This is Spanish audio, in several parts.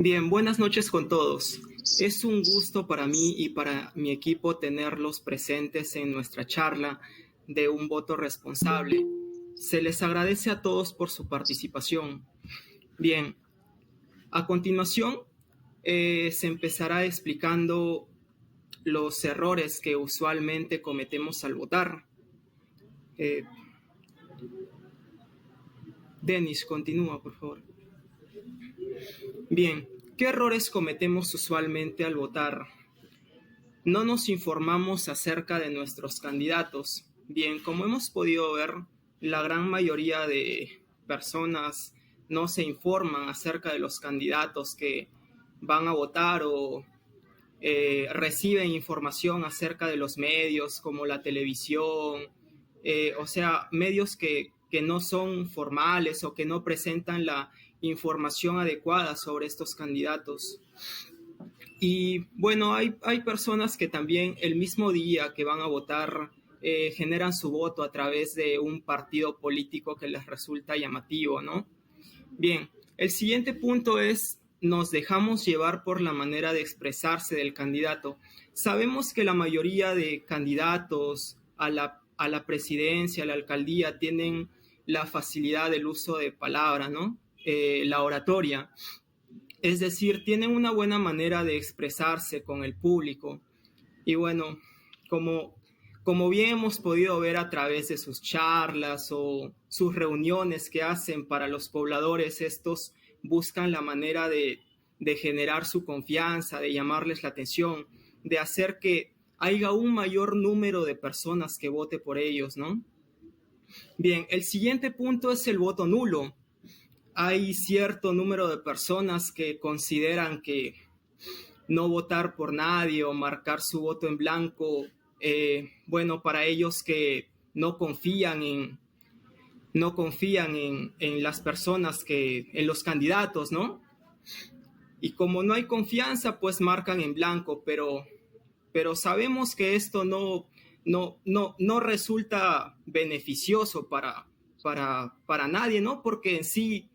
Bien, buenas noches con todos. Es un gusto para mí y para mi equipo tenerlos presentes en nuestra charla de un voto responsable. Se les agradece a todos por su participación. Bien, a continuación se empezará explicando los errores que usualmente cometemos al votar. Denis, continúa, por favor. Bien, ¿qué errores cometemos usualmente al votar? No nos informamos acerca de nuestros candidatos. Bien, como hemos podido ver, la gran mayoría de personas no se informan acerca de los candidatos que van a votar o reciben información acerca de los medios como la televisión, o sea, medios que no son formales o que no presentan la información adecuada sobre estos candidatos. Y bueno, hay personas que también el mismo día que van a votar generan su voto a través de un partido político que les resulta llamativo, ¿no? Bien, el siguiente punto es: nos dejamos llevar por la manera de expresarse del candidato. Sabemos que la mayoría de candidatos a la presidencia, a la alcaldía, tienen la facilidad del uso de palabra, ¿no? La oratoria. Es decir, tienen una buena manera de expresarse con el público. Y bueno, como bien hemos podido ver a través de sus charlas o sus reuniones que hacen para los pobladores, estos buscan la manera de generar su confianza, de llamarles la atención, de hacer que haya un mayor número de personas que vote por ellos, ¿no? Bien, el siguiente punto es el voto nulo. Hay cierto número de personas que consideran que no votar por nadie o marcar su voto en blanco, bueno, para ellos que no confían en las personas, en los candidatos, ¿no? Y como no hay confianza, pues marcan en blanco, pero sabemos que esto no resulta beneficioso para nadie, ¿no? Porque en sí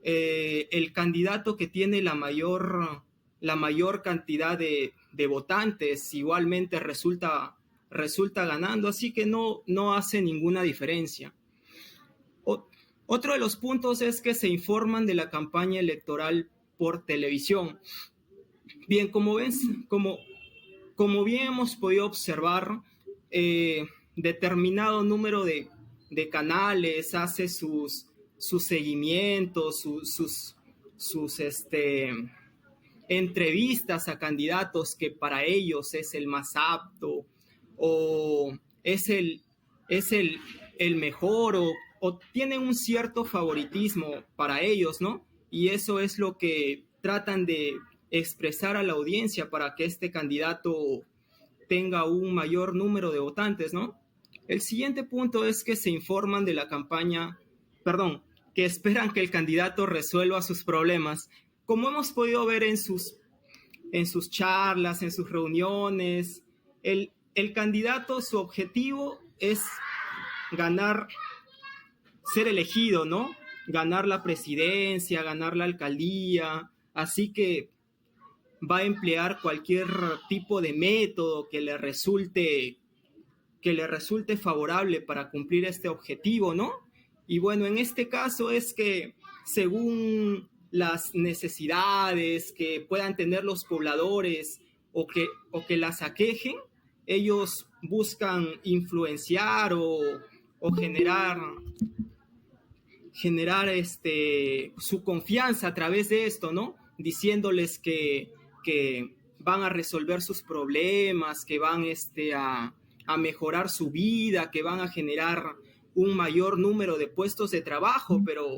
el candidato que tiene la mayor cantidad de votantes igualmente resulta ganando, así que no hace ninguna diferencia. Otro de los puntos es que se informan de la campaña electoral por televisión. Bien, como bien hemos podido observar, determinado número de canales hace sus seguimientos, sus entrevistas a candidatos que para ellos es el más apto o es el mejor o tienen un cierto favoritismo para ellos, ¿no? Y eso es lo que tratan de expresar a la audiencia para que este candidato tenga un mayor número de votantes, ¿no? El siguiente punto es que se informan de la campaña, que esperan que el candidato resuelva sus problemas. Como hemos podido ver en sus charlas, en sus reuniones, el candidato, su objetivo es ganar, ser elegido, ¿no? Ganar la presidencia, ganar la alcaldía, así que va a emplear cualquier tipo de método que le resulte favorable para cumplir este objetivo, ¿no? Y bueno, en este caso es que según las necesidades que puedan tener los pobladores o que las aquejen, ellos buscan influenciar o generar su confianza a través de esto, ¿no? Diciéndoles que van a resolver sus problemas, que van a mejorar su vida, que van a generar un mayor número de puestos de trabajo, pero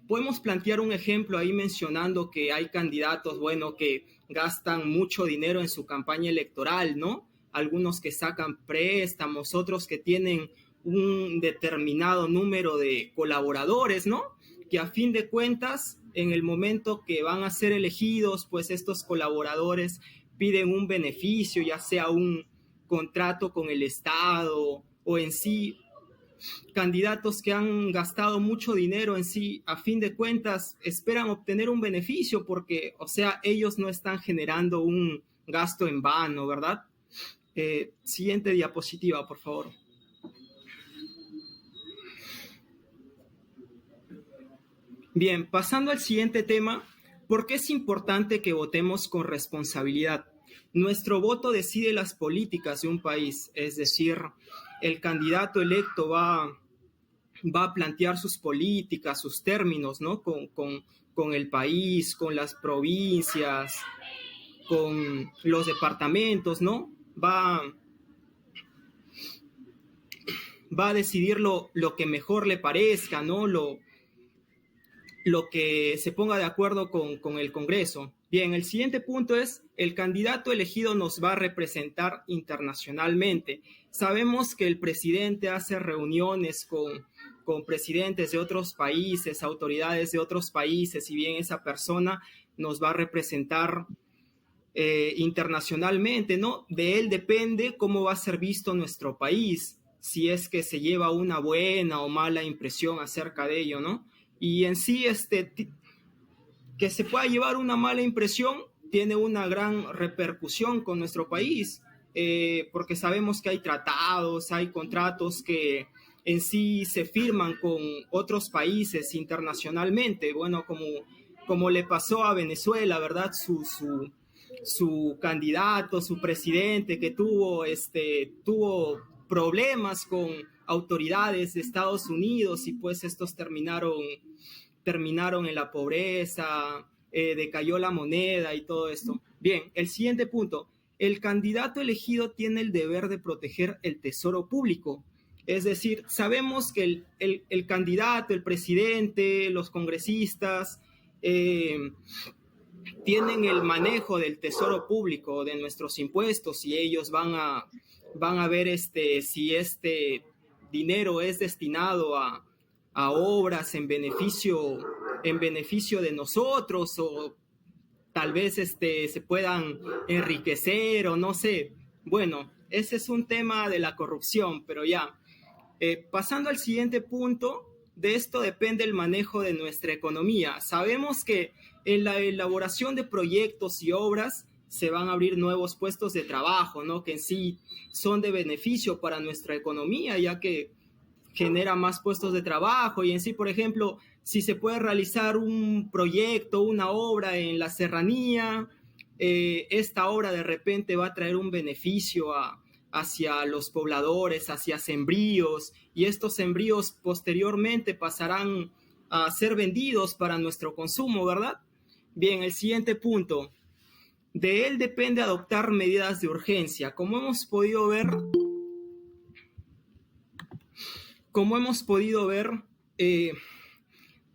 podemos plantear un ejemplo ahí mencionando que hay candidatos, bueno, que gastan mucho dinero en su campaña electoral, ¿no? Algunos que sacan préstamos, otros que tienen un determinado número de colaboradores, ¿no? Que a fin de cuentas, en el momento que van a ser elegidos, pues estos colaboradores piden un beneficio, ya sea un contrato con el Estado o en sí candidatos que han gastado mucho dinero en sí, a fin de cuentas, esperan obtener un beneficio porque, o sea, ellos no están generando un gasto en vano, ¿verdad? Siguiente diapositiva, por favor. Bien, pasando al siguiente tema, ¿por qué es importante que votemos con responsabilidad? Nuestro voto decide las políticas de un país, es decir, el candidato electo va a plantear sus políticas, sus términos, ¿no? Con el país, con las provincias, con los departamentos, ¿no? Va a decidir lo que mejor le parezca, ¿no? Lo que se ponga de acuerdo con el Congreso. Bien, el siguiente punto es, el candidato elegido nos va a representar internacionalmente. Sabemos que el presidente hace reuniones con presidentes de otros países, autoridades de otros países, y bien esa persona nos va a representar internacionalmente, ¿no? De él depende cómo va a ser visto nuestro país, si es que se lleva una buena o mala impresión acerca de ello, ¿no? Y en sí, que se pueda llevar una mala impresión tiene una gran repercusión con nuestro país, porque sabemos que hay tratados, hay contratos que en sí se firman con otros países internacionalmente, bueno, como le pasó a Venezuela, ¿verdad? Su candidato, su presidente que tuvo problemas con autoridades de Estados Unidos y pues estos terminaron en la pobreza, decayó la moneda y todo esto. Bien, el siguiente punto. El candidato elegido tiene el deber de proteger el tesoro público. Es decir, sabemos que el candidato, el presidente, los congresistas, tienen el manejo del tesoro público, de nuestros impuestos, y ellos van a ver si este dinero es destinado a obras en beneficio de nosotros, o tal vez se puedan enriquecer o no sé. Bueno, ese es un tema de la corrupción, pero ya. Pasando al siguiente punto, de esto depende el manejo de nuestra economía. Sabemos que en la elaboración de proyectos y obras se van a abrir nuevos puestos de trabajo, ¿no? Que en sí son de beneficio para nuestra economía, ya que genera más puestos de trabajo, y en sí, por ejemplo, si se puede realizar un proyecto, una obra en la serranía, esta obra de repente va a traer un beneficio hacia los pobladores, hacia sembríos, y estos sembríos posteriormente pasarán a ser vendidos para nuestro consumo, ¿verdad? Bien, el siguiente punto. De él depende adoptar medidas de urgencia. Como hemos podido ver,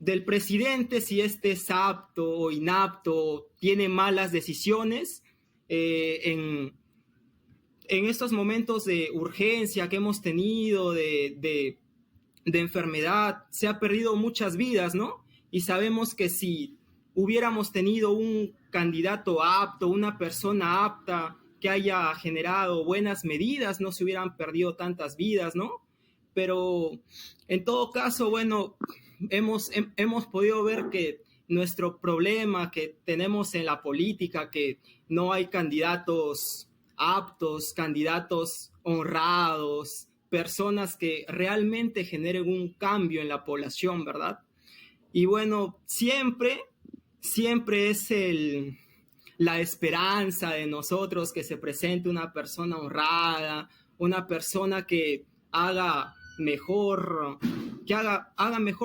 del presidente, si este es apto o inapto, tiene malas decisiones, en estos momentos de urgencia que hemos tenido, de enfermedad, se ha perdido muchas vidas, ¿no? Y sabemos que si hubiéramos tenido un candidato apto, una persona apta que haya generado buenas medidas, no se hubieran perdido tantas vidas, ¿no? Pero en todo caso, bueno, hemos podido ver que nuestro problema que tenemos en la política, que no hay candidatos aptos, candidatos honrados, personas que realmente generen un cambio en la población, ¿verdad? Y bueno, siempre es la esperanza de nosotros que se presente una persona honrada, una persona que haga mejor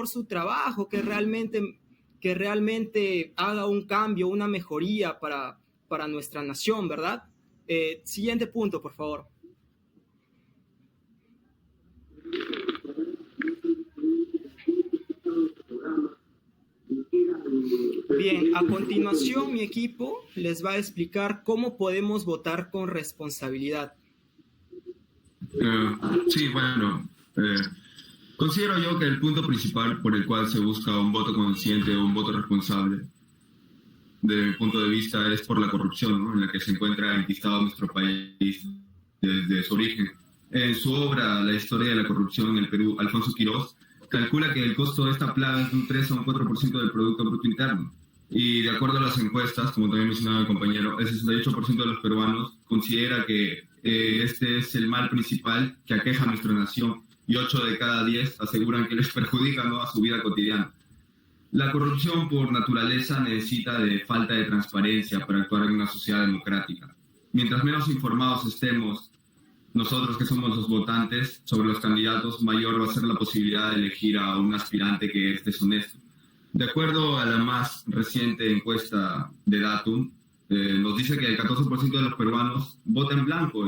su trabajo, que realmente haga un cambio, una mejoría para nuestra nación, ¿verdad? Siguiente punto, por favor. Bien, a continuación mi equipo les va a explicar cómo podemos votar con responsabilidad. Sí, bueno, considero yo que el punto principal por el cual se busca un voto consciente o un voto responsable, desde mi punto de vista, es por la corrupción, ¿no?, en la que se encuentra enquistado nuestro país desde su origen. En su obra La historia de la corrupción en el Perú, Alfonso Quirós calcula que el costo de esta plaga es de un 3 a un 4% del Producto Bruto Interno. Y de acuerdo a las encuestas, como también mencionaba el compañero, el 68% de los peruanos considera que este es el mal principal que aqueja a nuestra nación, y 8 de cada 10 aseguran que les perjudica, ¿no?, a su vida cotidiana. La corrupción por naturaleza necesita de falta de transparencia para actuar en una sociedad democrática. Mientras menos informados estemos nosotros, que somos los votantes, sobre los candidatos, mayor va a ser la posibilidad de elegir a un aspirante que es deshonesto. De acuerdo a la más reciente encuesta de Datum, nos dice que el 14% de los peruanos vota en blanco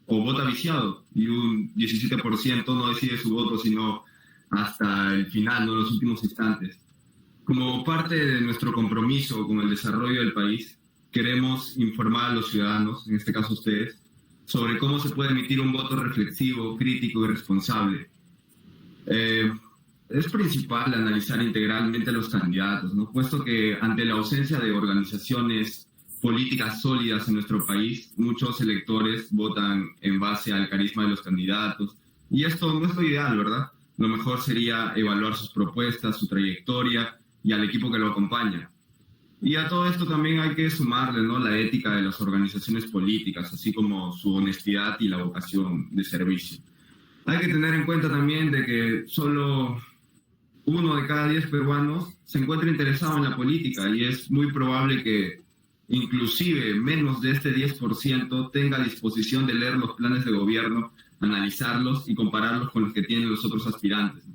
o vota viciado, y un 17% no decide su voto sino hasta el final, no en los últimos instantes. Como parte de nuestro compromiso con el desarrollo del país, queremos informar a los ciudadanos, en este caso ustedes, sobre cómo se puede emitir un voto reflexivo, crítico y responsable. Es principal analizar integralmente a los candidatos, ¿no?, puesto que ante la ausencia de organizaciones políticas sólidas en nuestro país, muchos electores votan en base al carisma de los candidatos, y esto no es lo ideal, ¿verdad? Lo mejor sería evaluar sus propuestas, su trayectoria y al equipo que lo acompaña. Y a todo esto también hay que sumarle, ¿no?, la ética de las organizaciones políticas, así como su honestidad y la vocación de servicio. Hay que tener en cuenta también de que solo 1 de cada 10 peruanos se encuentra interesado en la política, y es muy probable que inclusive menos de este 10% tenga disposición de leer los planes de gobierno, analizarlos y compararlos con los que tienen los otros aspirantes.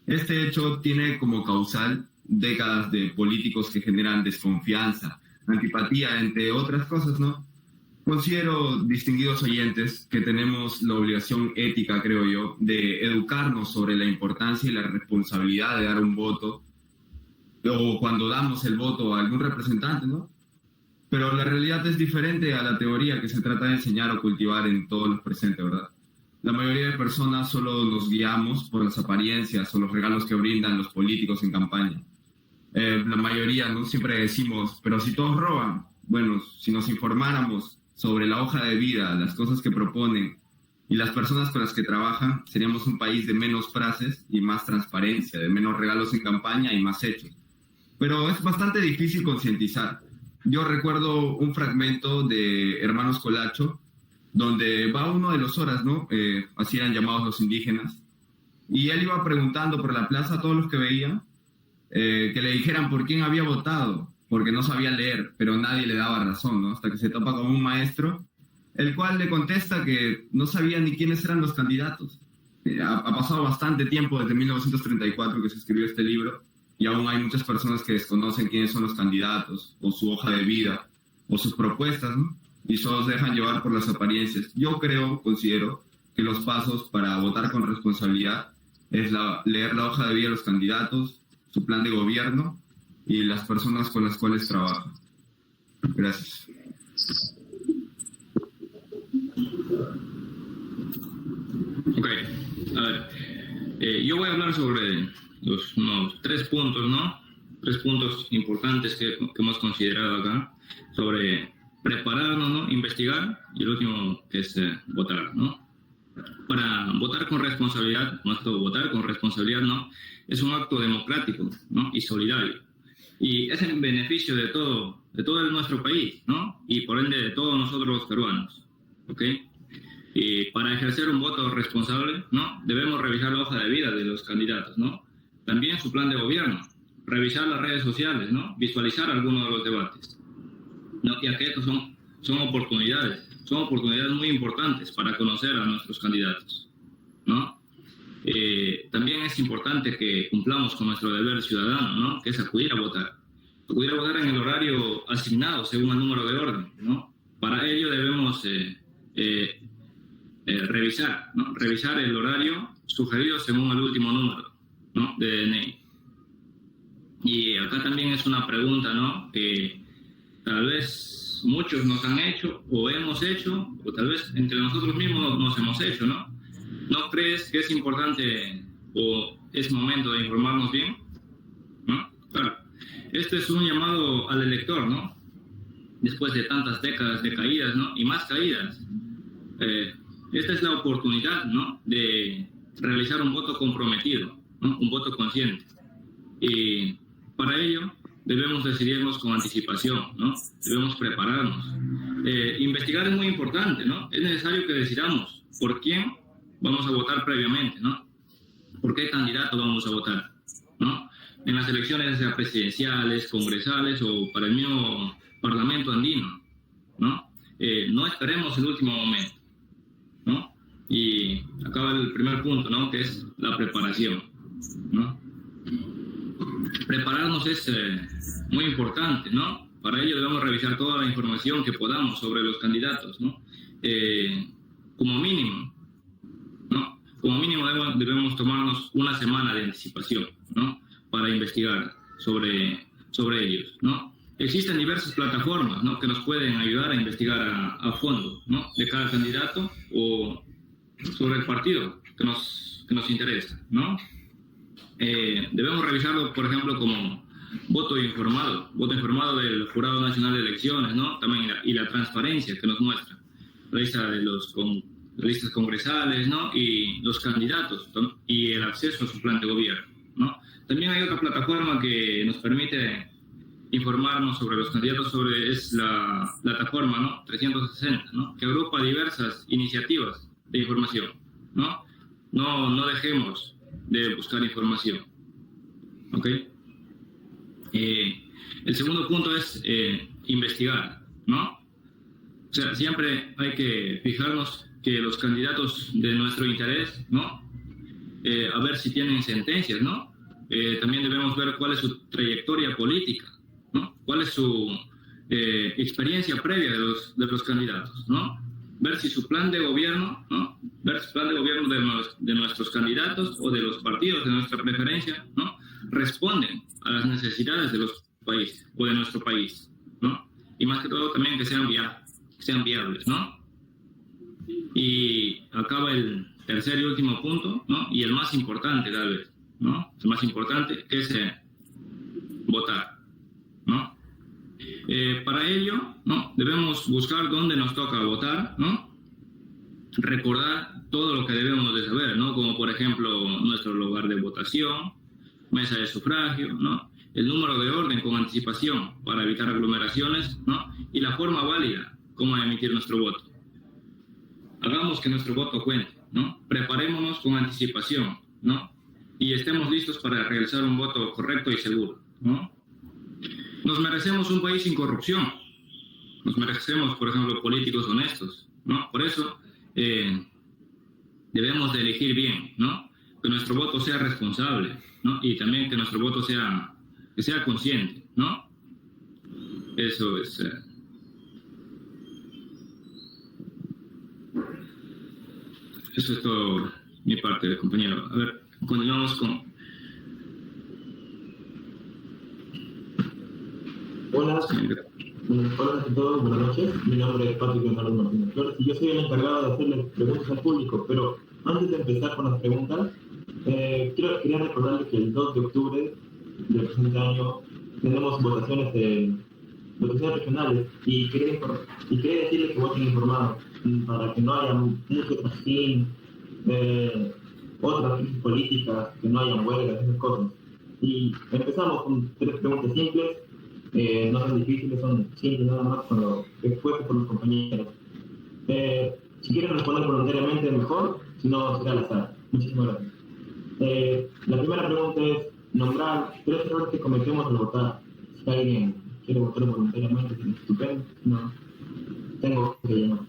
Este hecho tiene como causal décadas de políticos que generan desconfianza, antipatía, entre otras cosas, ¿no? Considero, distinguidos oyentes, que tenemos la obligación ética, creo yo, de educarnos sobre la importancia y la responsabilidad de dar un voto, o cuando damos el voto a algún representante, ¿no? Pero la realidad es diferente a la teoría que se trata de enseñar o cultivar en todos los presentes, ¿verdad? La mayoría de personas solo nos guiamos por las apariencias o los regalos que brindan los políticos en campaña. La mayoría, ¿no?, siempre decimos, pero si todos roban. Bueno, si nos informáramos sobre la hoja de vida, las cosas que proponen y las personas con las que trabajan, seríamos un país de menos frases y más transparencia, de menos regalos en campaña y más hechos. Pero es bastante difícil concientizar. Yo recuerdo un fragmento de Hermanos Colacho, donde va uno de los Horas, ¿no? Así eran llamados los indígenas, y él iba preguntando por la plaza a todos los que veía, que le dijeran por quién había votado, porque no sabía leer, pero nadie le daba razón, ¿no? Hasta que se topa con un maestro, el cual le contesta que no sabía ni quiénes eran los candidatos. Ha pasado bastante tiempo desde 1934 que se escribió este libro, y aún hay muchas personas que desconocen quiénes son los candidatos, o su hoja de vida, o sus propuestas, ¿no?, y solo se dejan llevar por las apariencias. Yo considero que los pasos para votar con responsabilidad es leer la hoja de vida de los candidatos, su plan de gobierno y las personas con las cuales trabajan. Gracias. Ok, a ver, yo voy a hablar sobre unos 3 puntos, ¿no? 3 puntos importantes que hemos considerado acá, sobre prepararnos, ¿no?, investigar, y el último que es votar, ¿no? Para votar con responsabilidad, nuestro votar con responsabilidad, ¿no?, es un acto democrático, ¿no?, y solidario, y es en beneficio de todo nuestro país, ¿no?, y por ende de todos nosotros los peruanos, ¿ok? Y para ejercer un voto responsable, ¿no?, debemos revisar la hoja de vida de los candidatos, ¿no?, también su plan de gobierno, revisar las redes sociales, ¿no?, visualizar algunos de los debates, ¿no?, ya que estos son oportunidades muy importantes para conocer a nuestros candidatos, ¿no? También es importante que cumplamos con nuestro deber ciudadano, ¿no?, que es acudir a votar en el horario asignado según el número de orden, ¿no? Para ello debemos revisar el horario sugerido según el último número, ¿no?, de DNI. Y acá también es una pregunta, ¿no?, que tal vez muchos nos han hecho o hemos hecho, o tal vez entre nosotros mismos nos hemos hecho, ¿no? ¿No crees que es importante o es momento de informarnos bien? ¿No? Claro. Este es un llamado al elector, ¿no? Después de tantas décadas de caídas, ¿no?, y más caídas, esta es la oportunidad, ¿no?, de realizar un voto comprometido, ¿no?, un voto consciente. Y para ello debemos decidirnos con anticipación, ¿no? Debemos prepararnos. Investigar es muy importante, ¿no? Es necesario que decidamos por quién vamos a votar previamente, ¿no? ¿Por qué candidato vamos a votar, ¿no? En las elecciones, sea presidenciales, congresales o para el mismo Parlamento andino, ¿no? No esperemos el último momento, ¿no? Y acaba el primer punto, ¿no?, que es la preparación, ¿no? Prepararnos es muy importante, ¿no? Para ello debemos revisar toda la información que podamos sobre los candidatos, ¿no? Como mínimo, ¿no? Como mínimo debemos tomarnos una semana de anticipación, ¿no?, para investigar sobre ellos, ¿no? Existen diversas plataformas, ¿no?, que nos pueden ayudar a investigar a fondo, ¿no?, de cada candidato o sobre el partido que nos interesa, ¿no? Debemos revisarlo, por ejemplo, como voto informado del Jurado Nacional de Elecciones, ¿no? También y la transparencia que nos muestra la lista de las listas congresales, ¿no?, y los candidatos, ¿no?, y el acceso a su plan de gobierno, ¿no? También hay otra plataforma que nos permite informarnos sobre los candidatos, es la plataforma, ¿no?, 360, ¿no?, que agrupa diversas iniciativas de información, ¿no? No dejemos de buscar información, ¿ok? El segundo punto es investigar, ¿no? O sea, siempre hay que fijarnos que los candidatos de nuestro interés, ¿no?, a ver si tienen sentencias, ¿no? También debemos ver cuál es su trayectoria política, ¿no? Cuál es su experiencia previa de los candidatos, ¿no? Ver si su plan de gobierno, ¿no?, ver si el plan de gobierno de nuestros candidatos o de los partidos de nuestra preferencia, ¿no?, responden a las necesidades de los países o de nuestro país, ¿no? Y más que todo también que sean viables, ¿no? Y acaba el tercer y último punto, ¿no?, y el más importante tal vez, ¿no?, el más importante, que es votar, ¿no? Para ello, ¿no?, debemos buscar dónde nos toca votar, ¿no?, recordar todo lo que debemos de saber, ¿no?, como por ejemplo nuestro lugar de votación, mesa de sufragio, ¿no?, el número de orden con anticipación para evitar aglomeraciones, ¿no?, y la forma válida como emitir nuestro voto. Hagamos que nuestro voto cuente, ¿no? Preparémonos con anticipación, ¿no?, y estemos listos para realizar un voto correcto y seguro, ¿no? Nos merecemos un país sin corrupción. Nos merecemos, por ejemplo, políticos honestos, ¿no? Por eso debemos de elegir bien, ¿no? Que nuestro voto sea responsable, ¿no? Y también que nuestro voto sea consciente, ¿no? Eso es... Eso es todo mi parte, compañero. A ver, continuamos con... Hola a todos, buenas noches. Mi nombre es Patrick Leonardo Martínez Flores y yo soy el encargado de hacerle preguntas al público. Pero antes de empezar con las preguntas, quería recordarles que el 2 de octubre del presente año tenemos votaciones regionales y quería decirles que voten informados para que no haya mucho trastín, otras crisis políticas, que no haya huelgas, esas cosas. Y empezamos con 3 preguntas simples. No son difíciles, son simples nada más con lo expuesto por los compañeros. Si quieren responder voluntariamente, mejor, si no, será al azar. Muchísimas gracias. La primera pregunta es nombrar 3 errores que cometemos al votar. Si alguien quiere votar voluntariamente, es estupendo. No, tengo que llamar.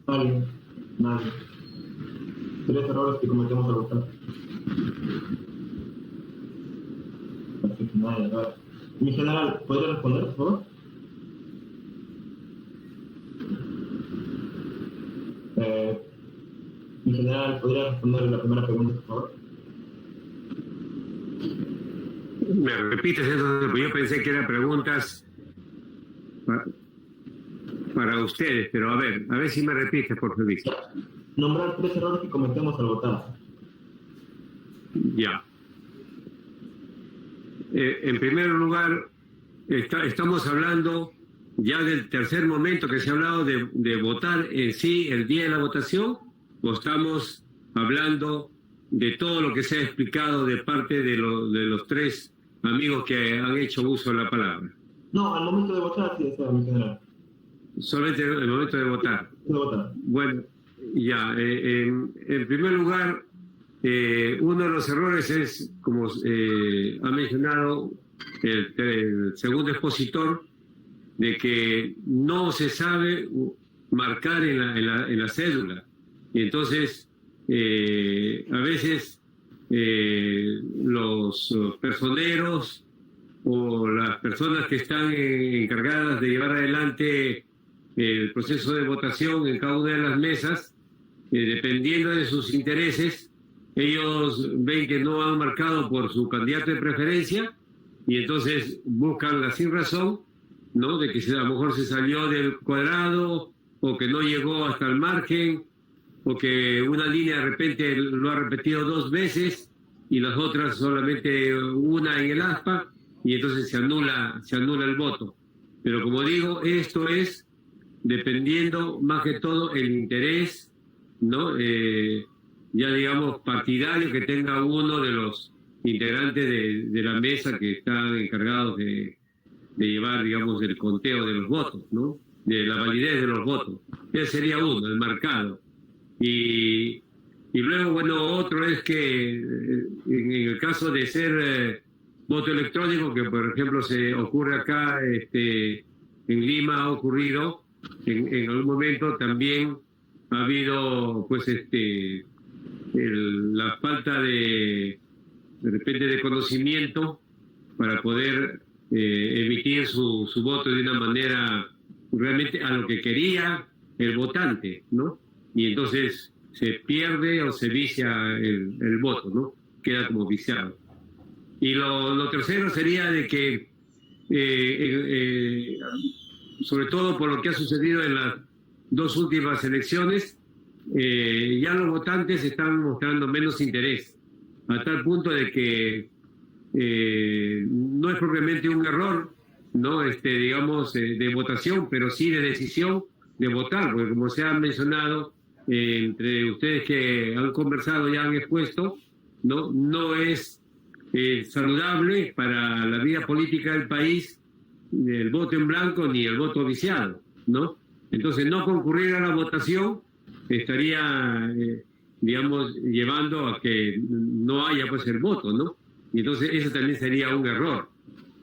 ¿Alguien? Nadie. 3 errores que cometemos al votar. Perfecto, nadie, a ver. Mi general, ¿podría responder, por favor? Mi general, ¿podría responder la primera pregunta, por favor? ¿Me repites entonces? Yo pensé que eran preguntas para ustedes, pero a ver si me repites, por favor. Nombrar 3 errores que cometemos al votar. Ya. En primer lugar, estamos hablando ya del tercer momento que se ha hablado de votar en sí el día de la votación, o estamos hablando de todo lo que se ha explicado de parte de los tres amigos que han hecho uso de la palabra? No, al momento de votar, sí, desea, mi general. Solamente el momento de votar. De votar. Bueno, ya, en primer lugar, uno de los errores es, como ha mencionado el segundo expositor, de que no se sabe marcar en la cédula. Y entonces, a veces los personeros o las personas que están encargadas de llevar adelante el proceso de votación en cada una de las mesas, dependiendo de sus intereses, ellos ven que no han marcado por su candidato de preferencia y entonces buscan la sin razón, ¿no? De que a lo mejor se salió del cuadrado o que no llegó hasta el margen o que una línea de repente lo ha repetido 2 veces y las otras solamente una en el aspa y entonces se anula el voto. Pero como digo, esto es dependiendo más que todo el interés, ¿no? Ya digamos partidario que tenga uno de los integrantes de la mesa que están encargados de llevar, digamos, el conteo de los votos, ¿no? De la validez de los votos. Ese sería uno, el marcado. Y luego, bueno, otro es que en el caso de ser voto electrónico, que por ejemplo se ocurre acá, en Lima ha ocurrido, en algún momento también ha habido, pues, la falta de repente de conocimiento para poder emitir su voto de una manera realmente a lo que quería el votante, ¿no? Y entonces se pierde o se vicia el voto, ¿no? Queda como viciado. Y lo tercero sería de que, sobre todo por lo que ha sucedido en las 2 últimas elecciones, ya los votantes están mostrando menos interés, a tal punto de que no es propiamente un error, ¿no? Digamos, de votación, pero sí de decisión de votar, porque como se ha mencionado, entre ustedes que han conversado y han expuesto, no es saludable para la vida política del país el voto en blanco ni el voto viciado, ¿no? Entonces, no concurrir a la votación estaría, digamos, llevando a que no haya pues el voto, ¿no? Y entonces eso también sería un error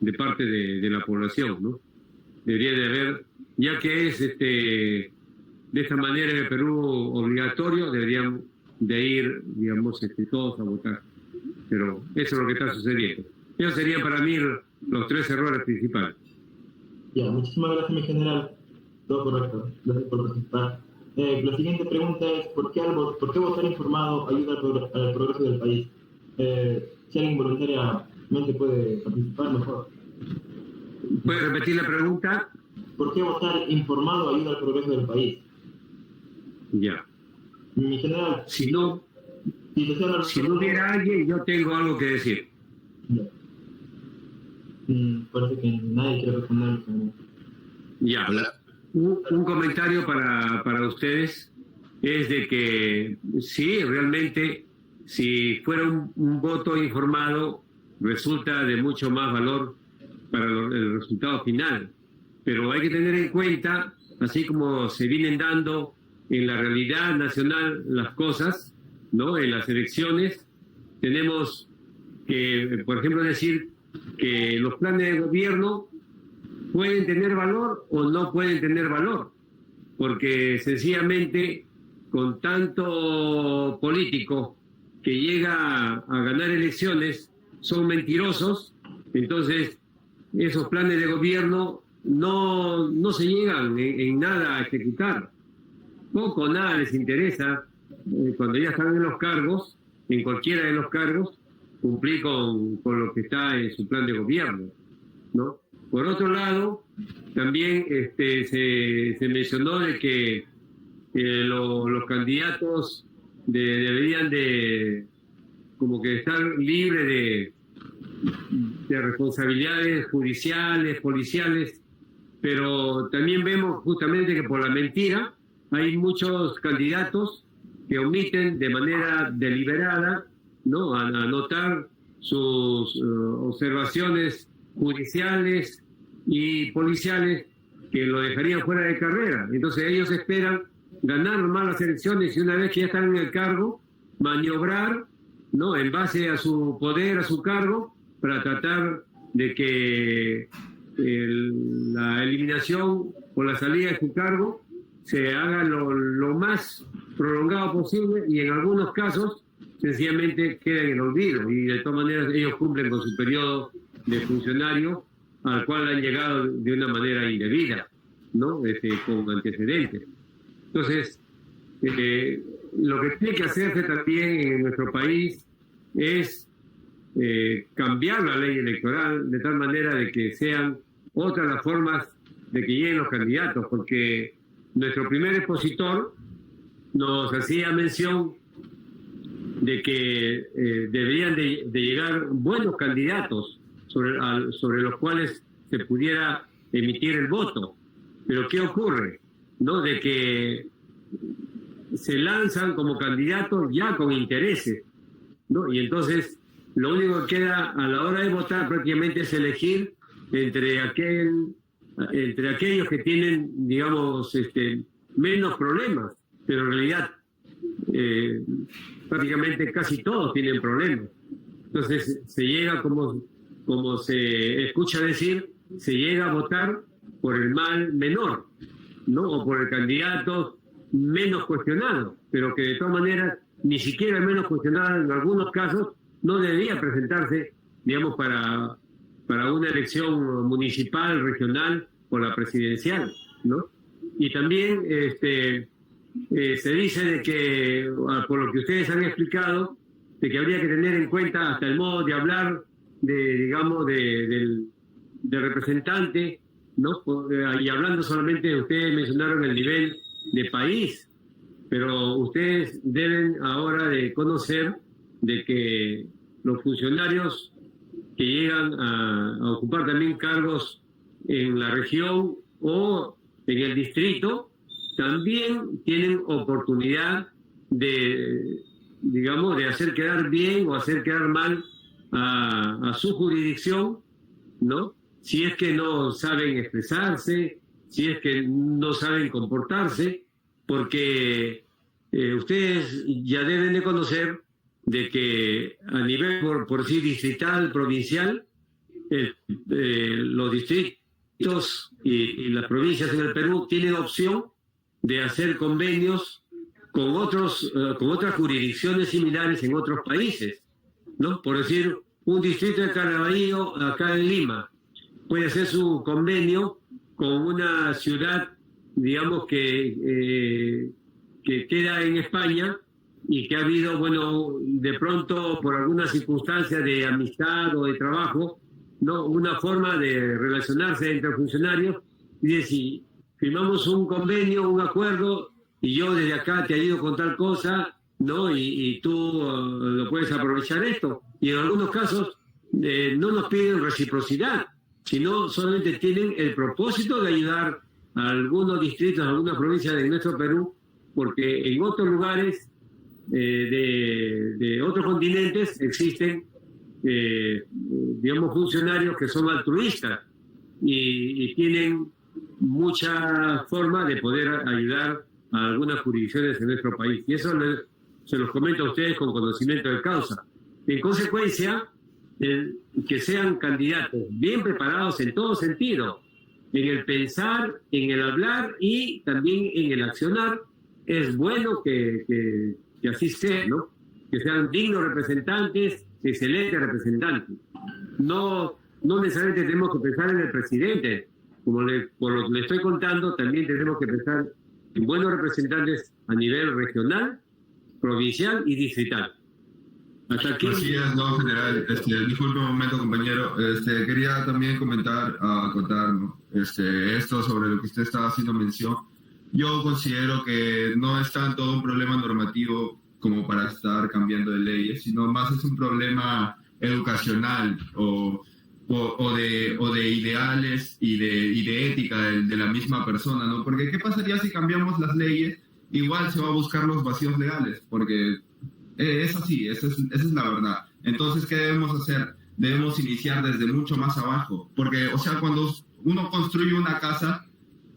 de parte de la población, ¿no? Debería de haber, ya que es de esta manera en el Perú obligatorio, deberían de ir, digamos, todos a votar. Pero eso es lo que está sucediendo. Esos serían para mí los 3 errores principales. Ya, muchísimas gracias, mi general. Todo correcto. Gracias por participar. La siguiente pregunta es, ¿por qué votar informado ayuda al progreso del país? Si alguien voluntariamente puede participar, mejor. ¿Puede repetir la pregunta? ¿Por qué votar informado ayuda al progreso del país? Ya. Mi general, Si no hubiera alguien, yo tengo algo que decir. Ya. Parece que nadie quiere responder. Ya. Un comentario para ustedes es de que sí, realmente, si fuera un voto informado, resulta de mucho más valor para el resultado final. Pero hay que tener en cuenta, así como se vienen dando en la realidad nacional las cosas, ¿no? En las elecciones, tenemos que, por ejemplo, decir que los planes de gobierno pueden tener valor o no pueden tener valor, porque sencillamente con tanto político que llega a ganar elecciones son mentirosos, entonces esos planes de gobierno no se llegan en nada a ejecutar. Poco o nada les interesa cuando ya están en los cargos, en cualquiera de los cargos, cumplir con lo que está en su plan de gobierno, ¿no? Por otro lado, también se mencionó de que los candidatos deberían de como que estar libres de responsabilidades judiciales, policiales. pero también vemos justamente que por la mentira hay muchos candidatos que omiten de manera deliberada, ¿no?, a anotar sus observaciones judiciales y policiales que lo dejarían fuera de carrera. Entonces ellos esperan ganar más las elecciones y una vez que ya están en el cargo, maniobrar, ¿no?, en base a su poder, a su cargo, para tratar de que la eliminación o la salida de su cargo se haga lo más prolongado posible y en algunos casos sencillamente queda en el olvido y de todas maneras ellos cumplen con su periodo de funcionario al cual han llegado de una manera indebida, ¿no?, con antecedentes. Entonces, lo que tiene que hacerse también en nuestro país es cambiar la ley electoral de tal manera de que sean otras las formas de que lleguen los candidatos, porque nuestro primer expositor nos hacía mención de que deberían de llegar buenos candidatos sobre los cuales se pudiera emitir el voto. Pero ¿qué ocurre? ¿No? De que se lanzan como candidatos ya con intereses, ¿no? Y entonces lo único que queda a la hora de votar prácticamente es elegir entre aquellos que tienen, digamos, menos problemas, pero en realidad prácticamente casi todos tienen problemas. Entonces se llega, como se escucha decir, se llega a votar por el mal menor, ¿no?, o por el candidato menos cuestionado, pero que de todas maneras ni siquiera el menos cuestionado en algunos casos no debería presentarse, digamos, para una elección municipal, regional o la presidencial, ¿no? Y también se dice de que, por lo que ustedes han explicado, de que habría que tener en cuenta hasta el modo de hablar del representante, ¿no? Y hablando solamente, ustedes mencionaron el nivel de país, pero ustedes deben ahora de conocer de que los funcionarios que llegan a ocupar también cargos en la región o en el distrito también tienen oportunidad de hacer quedar bien o hacer quedar mal a su jurisdicción, ¿no? Si es que no saben expresarse, si es que no saben comportarse, porque ustedes ya deben de conocer de que a nivel, por decir, distrital, provincial, los distritos y las provincias en el Perú tienen opción de hacer convenios con otras jurisdicciones similares en otros países, ¿no? Por decir, un distrito de Caraballo acá en Lima puede hacer su convenio con una ciudad, digamos, que queda en España y que ha habido, bueno, de pronto por alguna circunstancia de amistad o de trabajo, ¿no?, una forma de relacionarse entre funcionarios y decir, firmamos un convenio, un acuerdo, y yo desde acá te ayudo con tal cosa, ¿no? Y tú lo puedes aprovechar esto. Y en algunos casos no nos piden reciprocidad, sino solamente tienen el propósito de ayudar a algunos distritos, a algunas provincias de nuestro Perú, porque en otros lugares de otros continentes existen, digamos, funcionarios que son altruistas y tienen mucha forma de poder ayudar a algunas jurisdicciones en nuestro país. Y eso se los comento a ustedes con conocimiento de causa. En consecuencia, que sean candidatos bien preparados en todo sentido, en el pensar, en el hablar y también en el accionar. Es bueno que así sea, ¿no? Que sean dignos representantes, excelentes representantes. No necesariamente tenemos que pensar en el presidente. Por lo que le estoy contando, también tenemos que pensar en buenos representantes a nivel regional, provincial y distrital. Hasta aquí. Así es, no, general. Disculpe un momento, compañero. Quería también acotar, ¿no?, esto sobre lo que usted estaba haciendo mención. Yo considero que no es tanto un problema normativo como para estar cambiando de leyes, sino más es un problema educacional o o de ideales y de ética de la misma persona, ¿no? Porque ¿qué pasaría si cambiamos las leyes? Igual se va a buscar los vacíos legales, porque es así, esa es la verdad. Entonces, ¿qué debemos hacer? Debemos iniciar desde mucho más abajo, porque, o sea, cuando uno construye una casa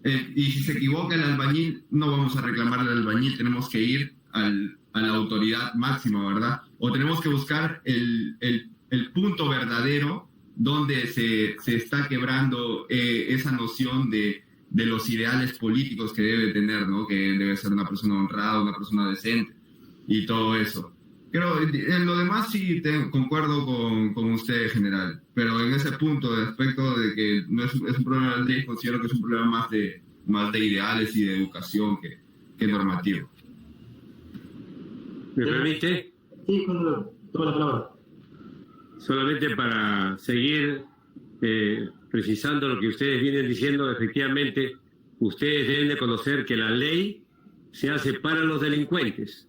y si se equivoca el albañil, no vamos a reclamarle al albañil, tenemos que ir a la autoridad máxima, ¿verdad? O tenemos que buscar el punto verdadero donde se está quebrando esa noción de los ideales políticos que debe tener, ¿no? Que debe ser una persona honrada, una persona decente y todo eso. Pero en lo demás sí concuerdo con usted en general, pero en ese punto, de aspecto de que no es un problema de ley, considero que es un problema más de ideales y de educación que normativo. ¿Me permite? Sí, cuando toma la palabra. Solamente para seguir precisando lo que ustedes vienen diciendo, efectivamente, ustedes deben de conocer que la ley se hace para los delincuentes.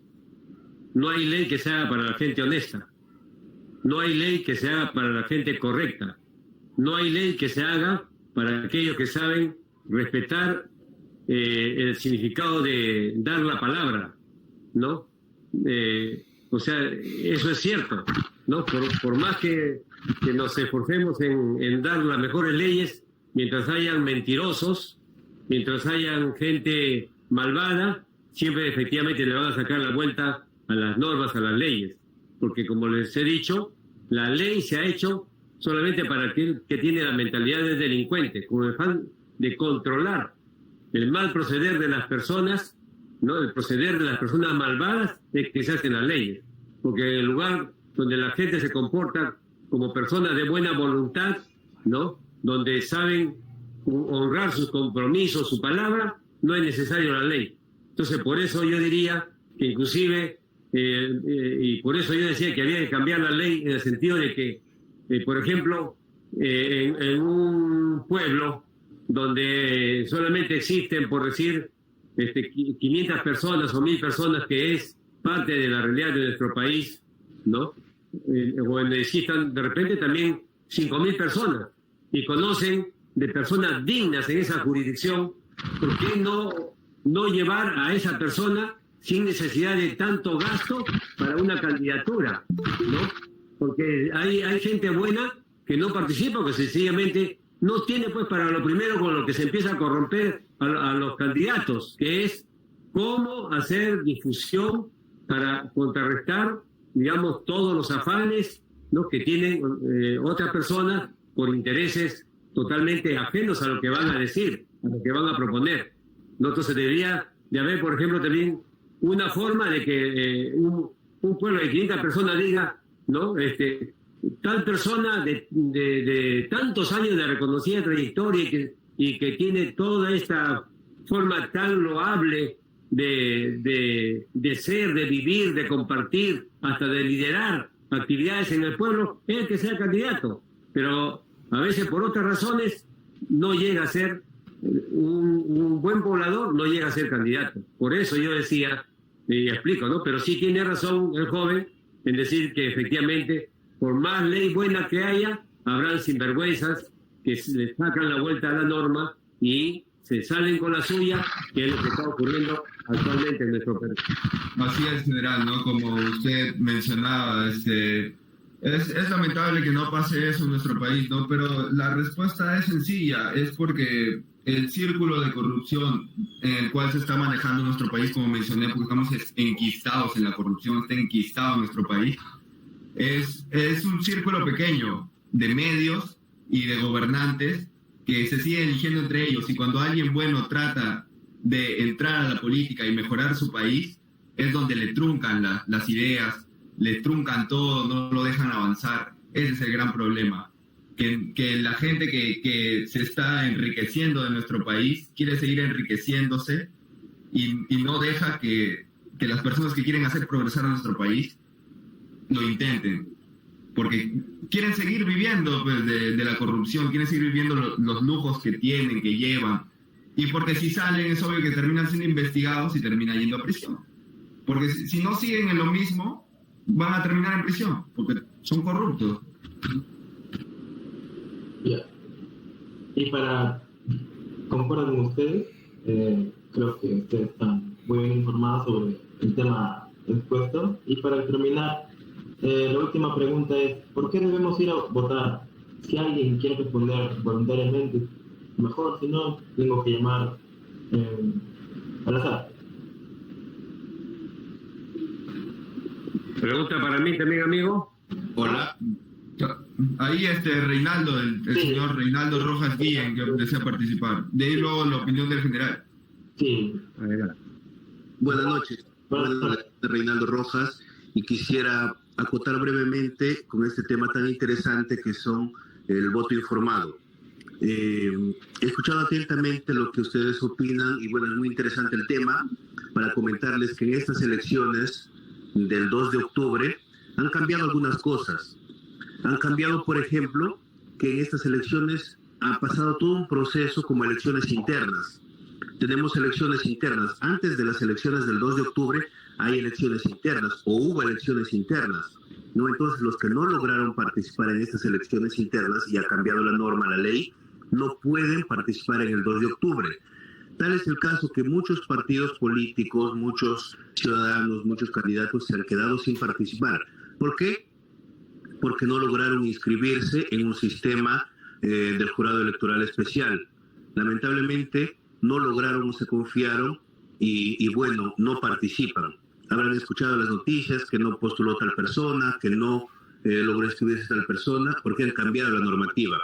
No hay ley que se haga para la gente honesta. No hay ley que se haga para la gente correcta. No hay ley que se haga para aquellos que saben respetar el significado de dar la palabra, ¿no? O sea, eso es cierto, ¿no? Por más que nos esforcemos en dar las mejores leyes, mientras hayan mentirosos, mientras hayan gente malvada, siempre efectivamente le van a sacar la vuelta a las normas, a las leyes. Porque como les he dicho, la ley se ha hecho solamente para aquel que tiene la mentalidad de delincuente, con el afán de controlar el mal proceder de las personas, ¿no? El proceder de las personas malvadas es que se hacen las leyes. Porque en el lugar donde la gente se comporta como personas de buena voluntad, ¿no? Donde saben honrar sus compromisos, su palabra, no es necesario la ley. Entonces, por eso yo diría que inclusive, y por eso yo decía que había que cambiar la ley en el sentido de que, por ejemplo, en un pueblo donde solamente existen, por decir, 500 personas o 1000 personas, que es parte de la realidad de nuestro país, ¿no? O necesitan de repente también 5000 personas y conocen de personas dignas en esa jurisdicción, ¿por qué no llevar a esa persona sin necesidad de tanto gasto para una candidatura, ¿no? Porque hay gente buena que no participa, que sencillamente no tiene, pues, para lo primero con lo que se empieza a corromper a los candidatos, que es cómo hacer difusión para contrarrestar, digamos, todos los afanes, ¿no? Que tienen otras personas por intereses totalmente ajenos a lo que van a decir, a lo que van a proponer, ¿no? Entonces debería de haber, por ejemplo, también una forma de que un pueblo de 500 personas diga, ¿no? Tal persona de tantos años de reconocida trayectoria y que tiene toda esta forma tan loable de ser, de vivir, de compartir, hasta de liderar actividades en el pueblo, es el que sea candidato. Pero a veces por otras razones no llega a ser un buen poblador, no llega a ser candidato. Por eso yo decía, y explico, ¿no? Pero sí tiene razón el joven en decir que efectivamente, por más ley buena que haya, habrán sinvergüenzas que le sacan la vuelta a la norma y se salen con la suya, que es lo que está ocurriendo actualmente en nuestro país. Así es, general, ¿no? Como usted mencionaba, es lamentable que no pase eso en nuestro país, ¿no? Pero la respuesta es sencilla, es porque el círculo de corrupción en el cual se está manejando nuestro país, como mencioné, porque estamos enquistados en la corrupción, está enquistado en nuestro país, es un círculo pequeño de medios y de gobernantes que se siguen eligiendo entre ellos, y cuando alguien bueno trata de entrar a la política y mejorar su país, es donde le truncan las ideas, le truncan todo, no lo dejan avanzar. Ese es el gran problema, que la gente que se está enriqueciendo de nuestro país quiere seguir enriqueciéndose y no deja que las personas que quieren hacer progresar a nuestro país lo intenten, porque quieren seguir viviendo, pues, de la corrupción, quieren seguir viviendo los lujos que tienen, que llevan, y porque si salen es obvio que terminan siendo investigados y terminan yendo a prisión, porque si no siguen en lo mismo van a terminar en prisión, porque son corruptos. Ya. Y concuerdo con ustedes, creo que ustedes están muy bien informados sobre el tema expuesto. Y para terminar, la última pregunta es, ¿por qué debemos ir a votar? Si alguien quiere responder voluntariamente, mejor, si no, tengo que llamar al azar. Pregunta para mí también, amigo. Hola. Ahí Reinaldo, el Sí. señor Reinaldo Rojas Guillén, que desea participar. De ahí luego la opinión del general. Sí. Adelante. Buenas noches. Buenas noches. Reinaldo Rojas, y quisiera acotar brevemente con este tema tan interesante que son el voto informado. He escuchado atentamente lo que ustedes opinan y bueno, es muy interesante el tema para comentarles que en estas elecciones del 2 de octubre han cambiado algunas cosas. Han cambiado, por ejemplo, que en estas elecciones ha pasado todo un proceso como elecciones internas. Tenemos elecciones internas. Antes de las elecciones del 2 de octubre hay elecciones internas o hubo elecciones internas, ¿no? Entonces los que no lograron participar en estas elecciones internas, y ha cambiado la norma, la ley, no pueden participar en el 2 de octubre. Tal es el caso que muchos partidos políticos, muchos ciudadanos, muchos candidatos se han quedado sin participar. ¿Por qué? Porque no lograron inscribirse en un sistema del jurado electoral especial. Lamentablemente no lograron o se confiaron y bueno, no participan. Habrán escuchado las noticias que no postuló tal persona, que no logró inscribirse tal persona, porque han cambiado la normativa.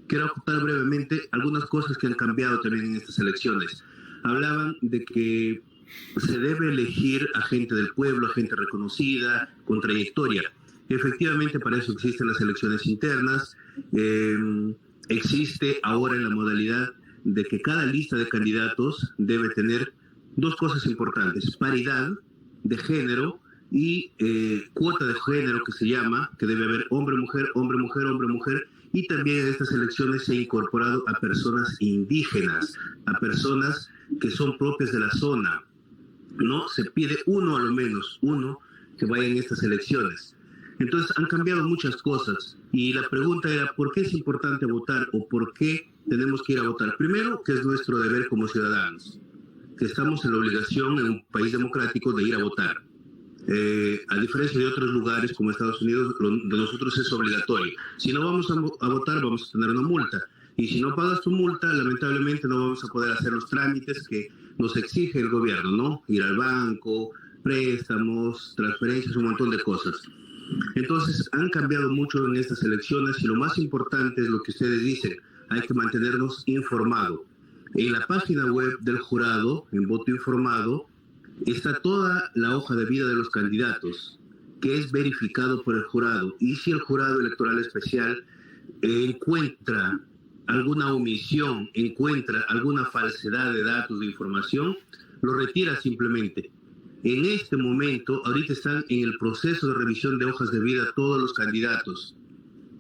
Quiero acotar brevemente algunas cosas que han cambiado también en estas elecciones. Hablaban de que se debe elegir a gente del pueblo, a gente reconocida, con trayectoria. Efectivamente, para eso existen las elecciones internas. Existe ahora en la modalidad de que cada lista de candidatos debe tener dos cosas importantes: paridad de género y cuota de género, que se llama, que debe haber hombre-mujer, hombre-mujer, hombre-mujer. Y también en estas elecciones se ha incorporado a personas indígenas, a personas que son propias de la zona, ¿no? Se pide uno, a lo menos uno, que vaya en estas elecciones. Entonces han cambiado muchas cosas y la pregunta era, ¿por qué es importante votar o por qué tenemos que ir a votar? Primero, que es nuestro deber como ciudadanos, que estamos en la obligación en un país democrático de ir a votar. A diferencia de otros lugares como Estados Unidos, de nosotros es obligatorio. Si no vamos a votar, vamos a tener una multa. Y si no pagas tu multa, lamentablemente no vamos a poder hacer los trámites que nos exige el gobierno, ¿no? Ir al banco, préstamos, transferencias, un montón de cosas. Entonces, han cambiado mucho en estas elecciones y lo más importante es lo que ustedes dicen: hay que mantenernos informados. En la página web del jurado, en Voto Informado, está toda la hoja de vida de los candidatos, que es verificado por el jurado. Y si el jurado electoral especial encuentra alguna omisión, encuentra alguna falsedad de datos, de información, lo retira simplemente. En este momento, ahorita están en el proceso de revisión de hojas de vida todos los candidatos,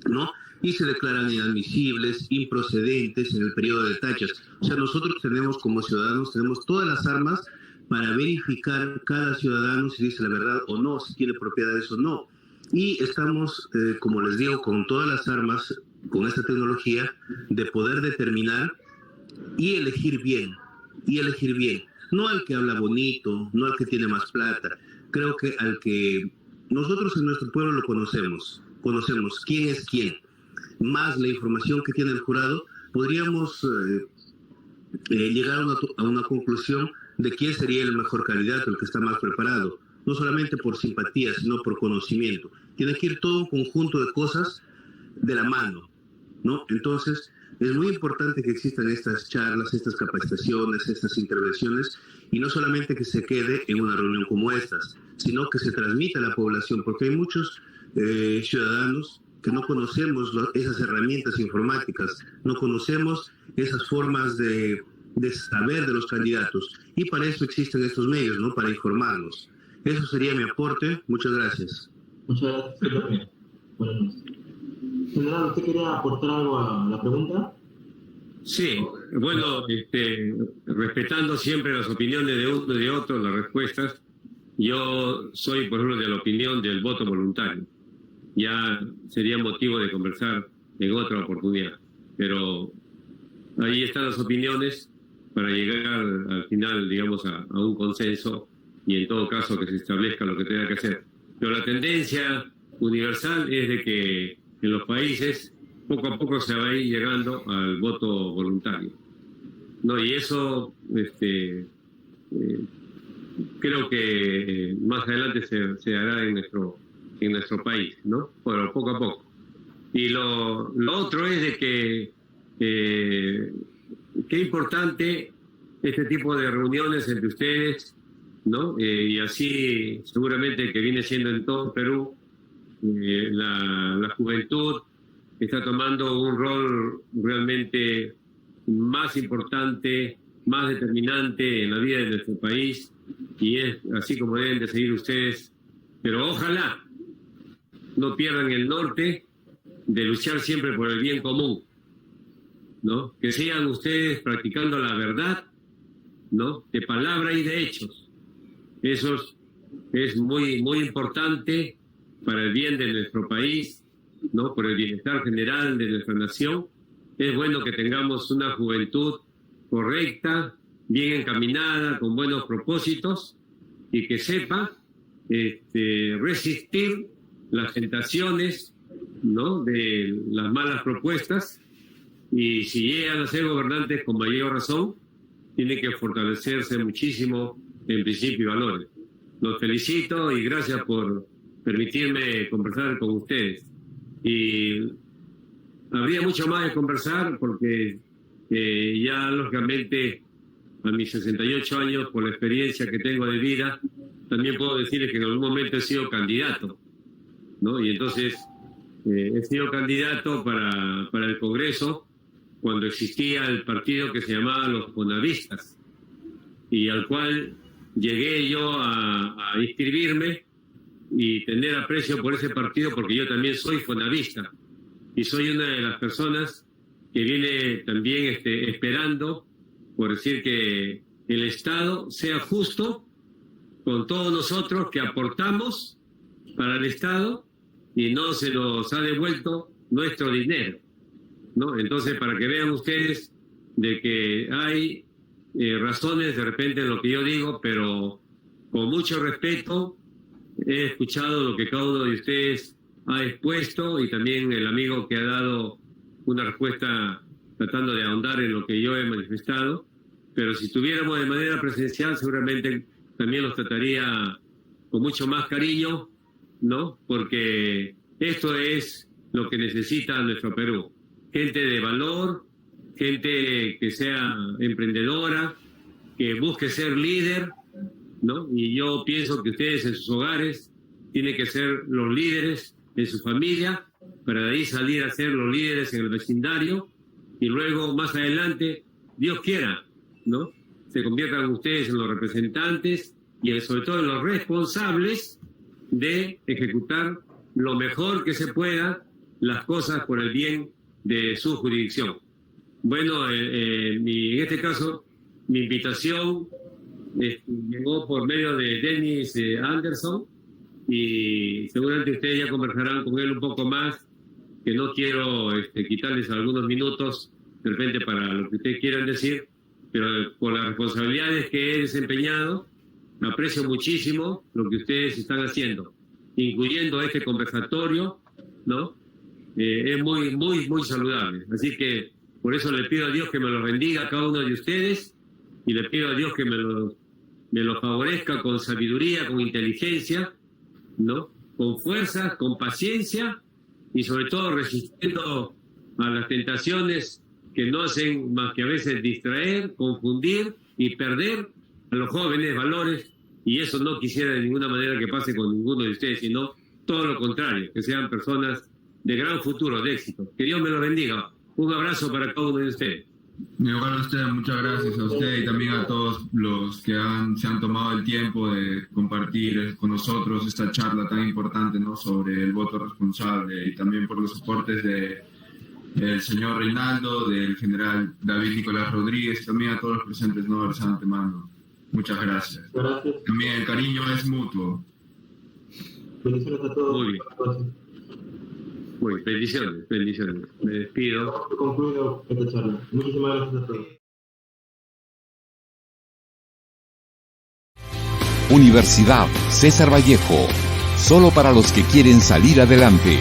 ¿no? Y se declaran inadmisibles, improcedentes en el periodo de tachas. O sea, nosotros tenemos como ciudadanos, tenemos todas las armas para verificar cada ciudadano si dice la verdad o no, si tiene propiedades o no. Y estamos, como les digo, con todas las armas, con esta tecnología, de poder determinar y elegir bien, No al que habla bonito, no al que tiene más plata. Creo que al que nosotros en nuestro pueblo lo conocemos quién es quién. Más la información que tiene el jurado, podríamos llegar a una conclusión de quién sería el mejor candidato, el que está más preparado, no solamente por simpatía, sino por conocimiento. Tiene que ir todo un conjunto de cosas de la mano, ¿no? Entonces, es muy importante que existan estas charlas, estas capacitaciones, estas intervenciones, y no solamente que se quede en una reunión como estas, sino que se transmita a la población, porque hay muchos ciudadanos que no conocemos esas herramientas informáticas, no conocemos esas formas de saber de los candidatos, y para eso existen estos medios, ¿no? Para informarnos. Eso sería mi aporte. Muchas gracias. Muchas gracias. Buenas noches. General, ¿usted quería aportar algo a la pregunta? Sí, bueno, respetando siempre las opiniones de uno y de otro, las respuestas, yo soy, por ejemplo, de la opinión del voto voluntario. Ya sería motivo de conversar en otra oportunidad. pero ahí están las opiniones para llegar al final, digamos, a un consenso y en todo caso que se establezca lo que tenga que hacer. Pero la tendencia universal es de que en los países poco a poco se va a ir llegando al voto voluntario, ¿no? Y eso creo que más adelante se hará en nuestro país, ¿no? Pero poco a poco. Y lo otro es de que qué importante este tipo de reuniones entre ustedes, ¿no? Y así seguramente que viene siendo en todo el Perú, la juventud está tomando un rol realmente más importante, más determinante en la vida de nuestro país, y es así como deben de seguir ustedes. Pero ojalá no pierdan el norte de luchar siempre por el bien común, ¿no? Que sigan ustedes practicando la verdad, ¿no? De palabra y de hechos. Eso es muy, muy importante para el bien de nuestro país, ¿no? Por el bienestar general de nuestra nación. Es bueno que tengamos una juventud correcta, bien encaminada, con buenos propósitos, y que sepa resistir las tentaciones, ¿no? De las malas propuestas, y si llegan a ser gobernantes con mayor razón, tiene que fortalecerse muchísimo en principios y valores. Los felicito y gracias por permitirme conversar con ustedes. Y habría mucho más de conversar porque ya lógicamente a mis 68 años, por la experiencia que tengo de vida, también puedo decirles que en algún momento he sido candidato, ¿no? Y entonces he sido candidato para el Congreso cuando existía el partido que se llamaba los Fonavistas, y al cual llegué yo a inscribirme y tener aprecio por ese partido, porque yo también soy fonavista y soy una de las personas que viene también esperando, por decir, que el Estado sea justo con todos nosotros que aportamos para el Estado y no se nos ha devuelto nuestro dinero, ¿no? Entonces, para que vean ustedes de que hay razones de repente en lo que yo digo, pero con mucho respeto he escuchado lo que cada uno de ustedes ha expuesto, y también el amigo que ha dado una respuesta tratando de ahondar en lo que yo he manifestado. Pero si estuviéramos de manera presencial, seguramente también los trataría con mucho más cariño, ¿no? Porque esto es lo que necesita nuestro Perú. Gente de valor, gente que sea emprendedora, que busque ser líder, ¿no? Y yo pienso que ustedes en sus hogares tienen que ser los líderes en su familia, para de ahí salir a ser los líderes en el vecindario, y luego más adelante, Dios quiera, ¿no? Se conviertan ustedes en los representantes y sobre todo en los responsables de ejecutar lo mejor que se pueda las cosas por el bien de su jurisdicción. Bueno, en este caso, mi invitación llegó por medio de Dennis Anderson, y seguramente ustedes ya conversarán con él un poco más, que no quiero quitarles algunos minutos de repente para lo que ustedes quieran decir, pero por las responsabilidades que he desempeñado, aprecio muchísimo lo que ustedes están haciendo, incluyendo este conversatorio, ¿no? Es muy, muy, muy saludable. Así que por eso le pido a Dios que me los bendiga a cada uno de ustedes, y le pido a Dios que me los favorezca con sabiduría, con inteligencia, ¿no? Con fuerza, con paciencia, y sobre todo resistiendo a las tentaciones que no hacen más que a veces distraer, confundir y perder a los jóvenes valores, y eso no quisiera de ninguna manera que pase con ninguno de ustedes, sino todo lo contrario, que sean personas de gran futuro, de éxito. Que Dios me los bendiga. Un abrazo para cada uno de ustedes. Igual a usted, muchas gracias a usted y también a todos los que se han tomado el tiempo de compartir con nosotros esta charla tan importante, ¿no? Sobre el voto responsable, y también por los aportes del señor Reinaldo, del general David Nicolás Rodríguez, y también a todos los presentes, ¿no? De antemano. Muchas gracias. Gracias. También el cariño es mutuo. Bendiciones a todos. Muy bien. Bueno, bendiciones, bendiciones. Me despido. Concluido esta charla. Muchísimas gracias a todos. Universidad César Vallejo, solo para los que quieren salir adelante.